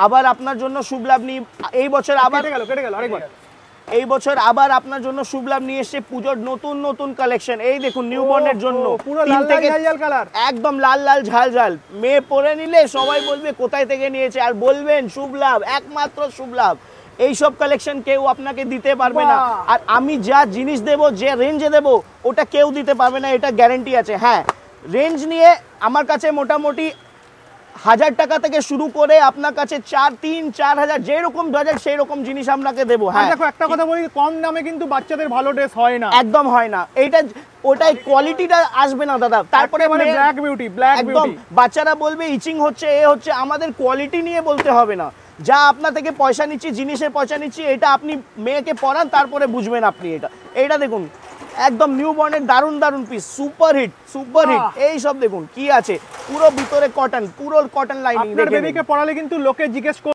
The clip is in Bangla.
আবার আপনার জন্য শুভ লাভ নিয়ে এই বছর আবার কেটে গেল আরেকবার। এই বছর আবার আপনার জন্য শুভ লাভ নিয়ে এসেছে পুজোর নতুন নতুন কালেকশন। এই দেখুন নিউবর্নের জন্য পুরো লাল লাল ঝাল কালার, একদম লাল লাল ঝাল ঝাল। মেয়ে পরে নিলে সবাই বলবে কোথায় থেকে নিয়েছে, আর বলবেন শুভ লাভ, একমাত্র শুভ লাভ। এইসব কালেকশন কেউ আপনাকে দিতে পারবে না, আর আমি যা জিনিস দেব, যে রেঞ্জে দেব, ওটা কেউ দিতে পারবে না, এটা গ্যারেন্টি আছে। হ্যাঁ, রেঞ্জ নিয়ে আমার কাছে মোটামুটি 1000 টাকা থেকে শুরু করে আপনার কাছে 3-4 হাজার, যেরকম বাজেট সেই রকম জিনিস আপনাকে দেবো। হ্যাঁ দেখো একটা কথা বলি, কম দামে কিন্তু বাচ্চাদের ভালো ড্রেস হয় না, একদম হয় না। এইটা ওটাই কোয়ালিটিটা আসবে না দাদা। তারপরে মানে ব্ল্যাক বিউটি, ব্ল্যাক একদম বিউটি। বাচ্চারা বলবে ইচিং হচ্ছে, এ হচ্ছে, আমাদের কোয়ালিটি নিয়ে বলতে হবে না। যা আপনার থেকে পয়সা নিচ্ছি, জিনিসের পয়সা নিচ্ছি, এটা আপনি মেয়েকে পরান, তারপরে বুঝবেন আপনি। এইটা দেখুন, একদম নিউ বর্নের দারুণ দারুণ piece, super hit super hit. এই সব দেখুন কি আছে, পুরো ভিতরে কটন, পুরো কটন লাইনিং। আপনার বেবিকে পরালে কিন্তু লোকে জিজ্ঞেস